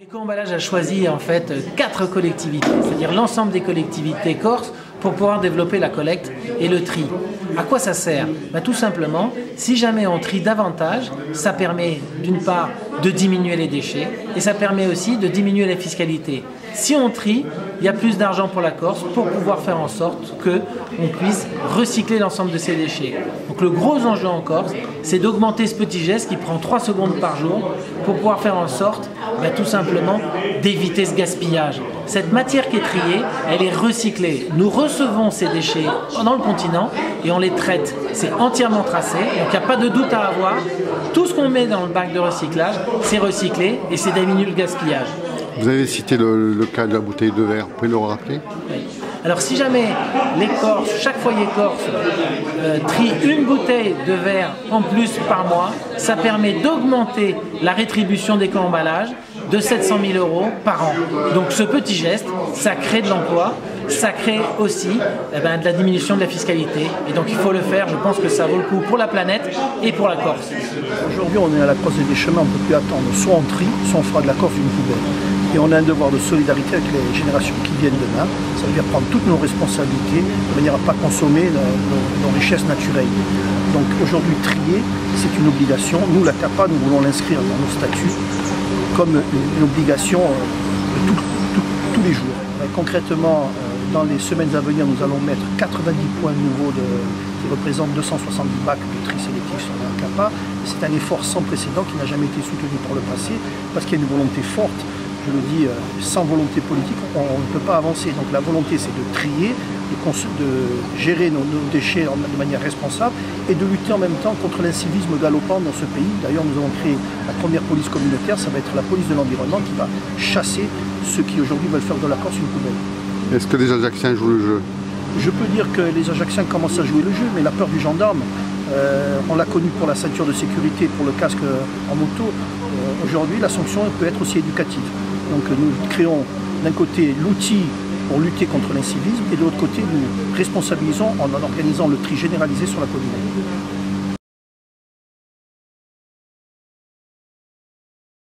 Éco-emballage a choisi en fait 4 collectivités, c'est-à-dire l'ensemble des collectivités corses pour pouvoir développer la collecte et le tri. À quoi ça sert? Tout simplement, si jamais on trie davantage, ça permet d'une part de diminuer les déchets et ça permet aussi de diminuer la fiscalité. Si on trie, il y a plus d'argent pour la Corse pour pouvoir faire en sorte qu'on puisse recycler l'ensemble de ces déchets. Donc le gros enjeu en Corse, c'est d'augmenter ce petit geste qui prend 3 secondes par jour pour pouvoir faire en sorte tout simplement d'éviter ce gaspillage. Cette matière qui est triée, elle est recyclée. Nous recevons ces déchets dans le continent et on les traite. C'est entièrement tracé, donc il n'y a pas de doute à avoir. Tout ce qu'on met dans le bac de recyclage, c'est recyclé et c'est diminuer le gaspillage. Vous avez cité le cas de la bouteille de verre, vous pouvez le rappeler? Oui. Alors si jamais les Corses, chaque foyer corse trie une bouteille de verre en plus par mois, ça permet d'augmenter la rétribution d'éco-emballage de 700 000 € par an. Donc ce petit geste, ça crée de l'emploi, ça crée aussi de la diminution de la fiscalité. Et donc il faut le faire, je pense que ça vaut le coup pour la planète et pour la Corse. Aujourd'hui on est à la croisée des chemins, on ne peut plus attendre. Soit on trie, soit on fera de la Corse une poubelle. Et on a un devoir de solidarité avec les générations qui viennent demain. Ça veut dire prendre toutes nos responsabilités de manière à ne pas consommer nos richesses naturelles. Donc aujourd'hui, trier, c'est une obligation. Nous, la CAPA, nous voulons l'inscrire dans nos statuts comme une obligation de tous les jours. Concrètement, dans les semaines à venir, nous allons mettre 90 points nouveaux qui représentent 270 bacs de tri sélectif sur la CAPA. C'est un effort sans précédent qui n'a jamais été soutenu par le passé parce qu'il y a une volonté forte. Je le dis, sans volonté politique, on ne peut pas avancer. Donc la volonté, c'est de trier, de gérer nos déchets de manière responsable et de lutter en même temps contre l'incivisme galopant dans ce pays. D'ailleurs, nous avons créé la première police communautaire, ça va être la police de l'environnement qui va chasser ceux qui aujourd'hui veulent faire de la Corse une poubelle. Est-ce que les Ajacciens jouent le jeu? Je peux dire que les Ajacciens commencent à jouer le jeu, mais la peur du gendarme, on l'a connu pour la ceinture de sécurité, pour le casque en moto. Aujourd'hui, la sanction peut être aussi éducative. Donc nous créons d'un côté l'outil pour lutter contre l'incivisme et de l'autre côté nous responsabilisons en organisant le tri généralisé sur la commune.